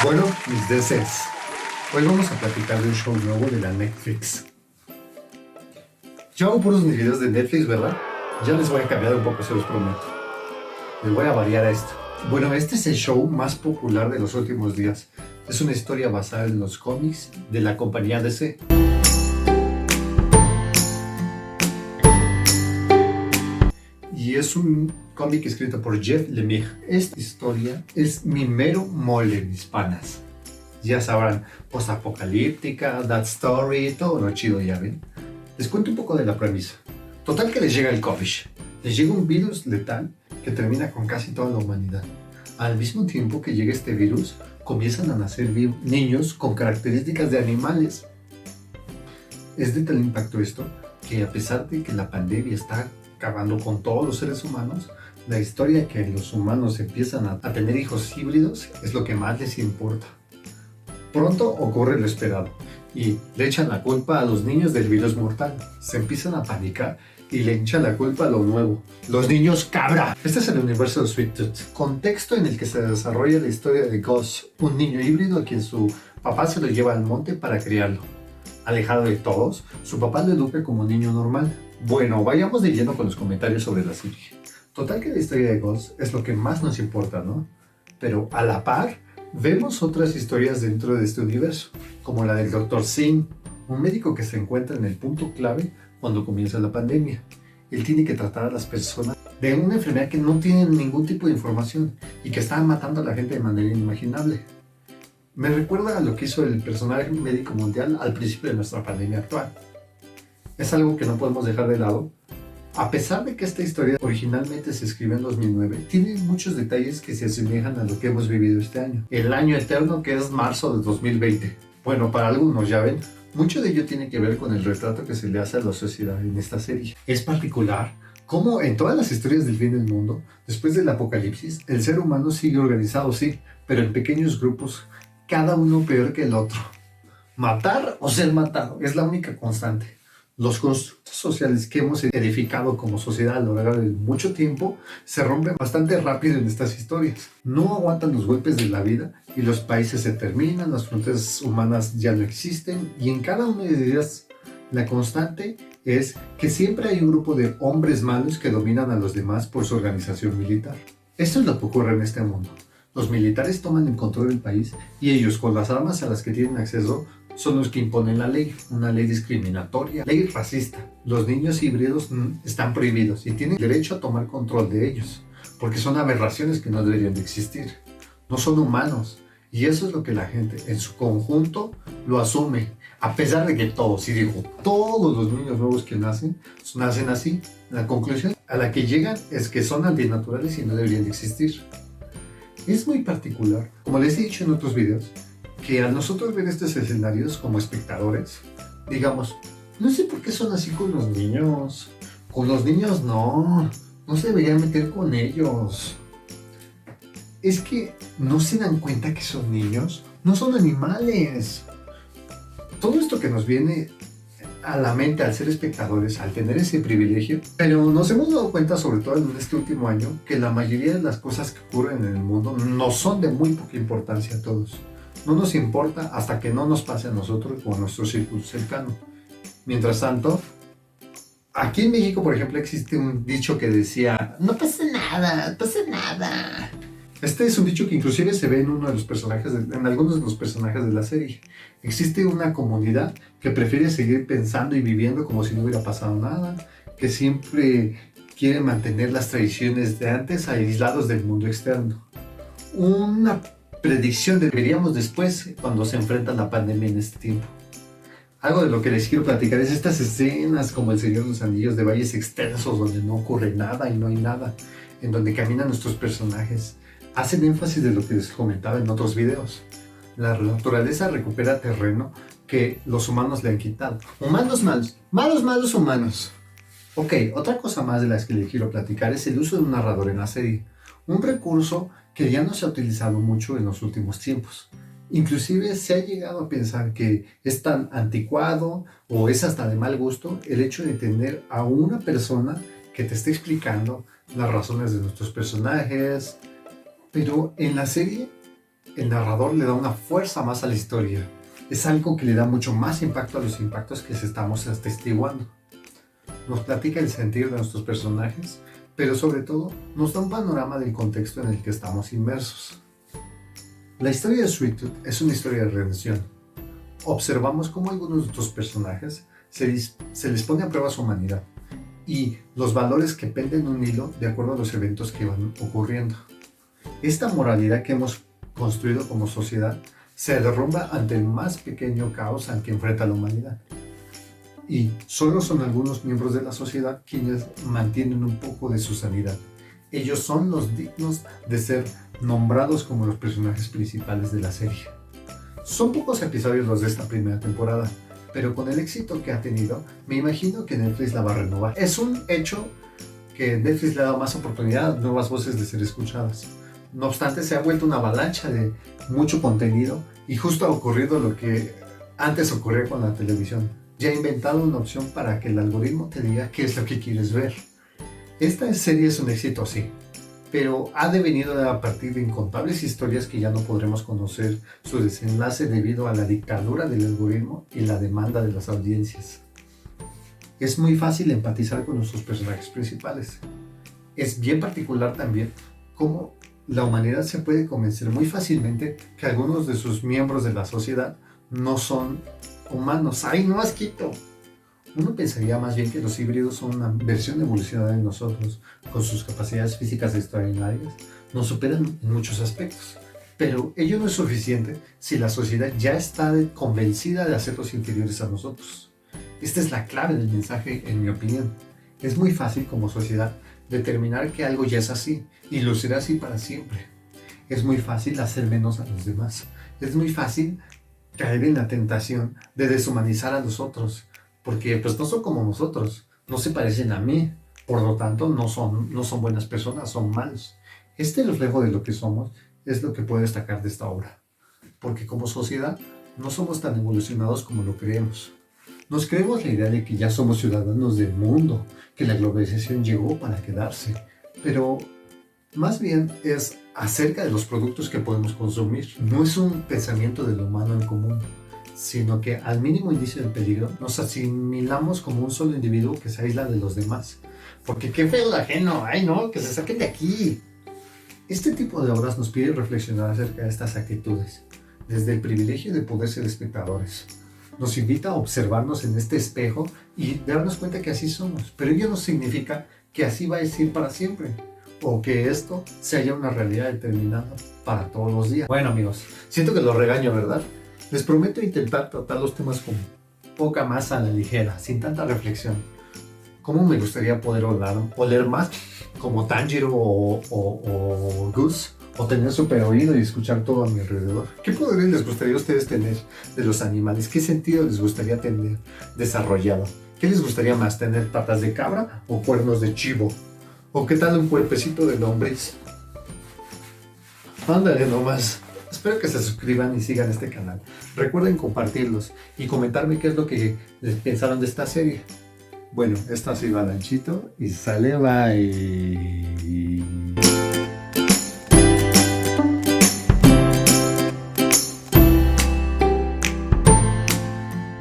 Bueno, mis DCs, hoy vamos a platicar de un show nuevo de la Netflix. Yo hago puros mis videos de Netflix, ¿verdad? Ya les voy a cambiar un poco, se los prometo. Les voy a variar a esto. Bueno, este es el show más popular de los últimos días. Es una historia basada en los cómics de la compañía DC. Y es un cómic escrito por Jeff Lemire. Esta historia es mi mero mole, mis panas. Ya sabrán, postapocalíptica, that story, todo lo chido, ya ven. Les cuento un poco de la premisa. Total que les llega el COVID. Les llega un virus letal que termina con casi toda la humanidad. Al mismo tiempo que llega este virus, comienzan a nacer niños con características de animales. Es de tal impacto esto que a pesar de que la pandemia está acabando con todos los seres humanos, la historia que los humanos empiezan a tener hijos híbridos es lo que más les importa. Pronto ocurre lo esperado y le echan la culpa a los niños del virus mortal. Se empiezan a panicar y le echan la culpa a lo nuevo. Los niños cabra. Este es el universo de Sweet Tooth, contexto en el que se desarrolla la historia de Gus, un niño híbrido a quien su papá se lo lleva al monte para criarlo. Alejado de todos, su papá lo educa como un niño normal. Bueno, vayamos de lleno con los comentarios sobre la serie. Total que la historia de Gus es lo que más nos importa, ¿no? Pero a la par, vemos otras historias dentro de este universo, como la del Dr. Singh, un médico que se encuentra en el punto clave cuando comienza la pandemia. Él tiene que tratar a las personas de una enfermedad que no tienen ningún tipo de información y que está matando a la gente de manera inimaginable. Me recuerda a lo que hizo el personaje médico mundial al principio de nuestra pandemia actual. Es algo que no podemos dejar de lado. A pesar de que esta historia originalmente se escribió en 2009, tiene muchos detalles que se asemejan a lo que hemos vivido este año. El año eterno que es marzo de 2020. Bueno, para algunos ya ven, mucho de ello tiene que ver con el retrato que se le hace a la sociedad en esta serie. Es particular cómo en todas las historias del fin del mundo, después del apocalipsis, el ser humano sigue organizado, sí, pero en pequeños grupos, cada uno peor que el otro. Matar o ser matado es la única constante. Los constructos sociales que hemos edificado como sociedad a lo largo de mucho tiempo se rompen bastante rápido en estas historias. No aguantan los golpes de la vida y los países se terminan, las fronteras humanas ya no existen y en cada una de ellas la constante es que siempre hay un grupo de hombres malos que dominan a los demás por su organización militar. Esto es lo que ocurre en este mundo. Los militares toman el control del país y ellos, con las armas a las que tienen acceso, son los que imponen la ley, una ley discriminatoria, ley racista. Los niños híbridos están prohibidos y tienen derecho a tomar control de ellos, porque son aberraciones que no deberían de existir. No son humanos, y eso es lo que la gente en su conjunto lo asume, a pesar de que todos, y digo, todos los niños nuevos que nacen así. La conclusión a la que llegan es que son antinaturales y no deberían de existir. Es muy particular, como les he dicho en otros videos, que a nosotros ver estos escenarios como espectadores, digamos, no sé por qué son así con los niños. Con los niños no se deberían meter con ellos. Es que no se dan cuenta que son niños, no son animales. Todo esto que nos viene a la mente al ser espectadores, al tener ese privilegio, pero nos hemos dado cuenta, sobre todo en este último año, que la mayoría de las cosas que ocurren en el mundo no son de muy poca importancia a todos. No nos importa hasta que no nos pase a nosotros o a nuestro círculo cercano. Mientras tanto, aquí en México, por ejemplo, existe un dicho que decía: no pasa nada, no pasa nada. Este es un dicho que inclusive se ve en uno de los personajes, en algunos de los personajes de la serie. Existe una comunidad que prefiere seguir pensando y viviendo como si no hubiera pasado nada, que siempre quiere mantener las tradiciones de antes aislados del mundo externo. Una predicción deberíamos después cuando se enfrenta la pandemia en este tiempo. Algo de lo que les quiero platicar es estas escenas como El Señor de los Anillos, de valles extensos donde no ocurre nada y no hay nada, en donde caminan nuestros personajes. Hacen énfasis de lo que les comentaba en otros videos. La naturaleza recupera terreno que los humanos le han quitado. Humanos malos, malos humanos. Ok, otra cosa más de las que les quiero platicar es el uso de un narrador en la serie. Un recurso que ya no se ha utilizado mucho en los últimos tiempos. Inclusive se ha llegado a pensar que es tan anticuado o es hasta de mal gusto el hecho de tener a una persona que te esté explicando las razones de nuestros personajes. Pero en la serie el narrador le da una fuerza más a la historia. Es algo que le da mucho más impacto a los impactos que se estamos atestiguando. Nos platica el sentir de nuestros personajes, pero sobre todo nos da un panorama del contexto en el que estamos inmersos. La historia de Sweet Tooth es una historia de redención. Observamos cómo algunos de estos personajes se les pone a prueba su humanidad y los valores que penden un hilo de acuerdo a los eventos que van ocurriendo. Esta moralidad que hemos construido como sociedad se derrumba ante el más pequeño caos al que enfrenta la humanidad. Y solo son algunos miembros de la sociedad quienes mantienen un poco de su sanidad. Ellos son los dignos de ser nombrados como los personajes principales de la serie. Son pocos episodios los de esta primera temporada, pero con el éxito que ha tenido, me imagino que Netflix la va a renovar. Es un hecho que Netflix le ha dado más oportunidad a nuevas voces de ser escuchadas. No obstante, se ha vuelto una avalancha de mucho contenido y justo ha ocurrido lo que antes ocurría con la televisión. Ya ha inventado una opción para que el algoritmo te diga qué es lo que quieres ver. Esta serie es un éxito, sí, pero ha devenido a partir de incontables historias que ya no podremos conocer su desenlace debido a la dictadura del algoritmo y la demanda de las audiencias. Es muy fácil empatizar con nuestros personajes principales. Es bien particular también cómo la humanidad se puede convencer muy fácilmente que algunos de sus miembros de la sociedad no son humanos. ¡Ay, no, asquito! Uno pensaría más bien que los híbridos son una versión evolucionada de nosotros, con sus capacidades físicas extraordinarias, nos superan en muchos aspectos. Pero ello no es suficiente si la sociedad ya está convencida de hacerlos inferiores a nosotros. Esta es la clave del mensaje, en mi opinión. Es muy fácil como sociedad determinar que algo ya es así y lo será así para siempre. Es muy fácil hacer menos a los demás. Es muy fácil caer en la tentación de deshumanizar a los otros, porque pues no son como nosotros, no se parecen a mí, por lo tanto no son buenas personas, son malos. Este reflejo de lo que somos es lo que puedo destacar de esta obra, porque como sociedad no somos tan evolucionados como lo creemos. Nos creemos la idea de que ya somos ciudadanos del mundo, que la globalización llegó para quedarse, pero más bien es acerca de los productos que podemos consumir. No es un pensamiento del humano en común, sino que al mínimo indicio del peligro nos asimilamos como un solo individuo que se aísla de los demás. Porque qué feo el ajeno, ¡ay no! ¡Que se saquen de aquí! Este tipo de obras nos pide reflexionar acerca de estas actitudes, desde el privilegio de poder ser espectadores. Nos invita a observarnos en este espejo y darnos cuenta que así somos, pero ello no significa que así va a ser para siempre, o que esto sea una realidad determinada para todos los días. Bueno amigos, siento que los regaño, ¿verdad? Les prometo intentar tratar los temas con poca más a la ligera, sin tanta reflexión. ¿Cómo me gustaría poder oler más como Tanjiro o Gus? O tener super oído y escuchar todo a mi alrededor. ¿Qué poderes les gustaría a ustedes tener de los animales? ¿Qué sentido les gustaría tener desarrollado? ¿Qué les gustaría más, tener patas de cabra o cuernos de chivo? ¿O qué tal un cuerpecito de lombriz? Ándale nomás. Espero que se suscriban y sigan este canal. Recuerden compartirlos y comentarme qué es lo que les pensaron de esta serie. Bueno, esto ha sido Alanchito y sale bye.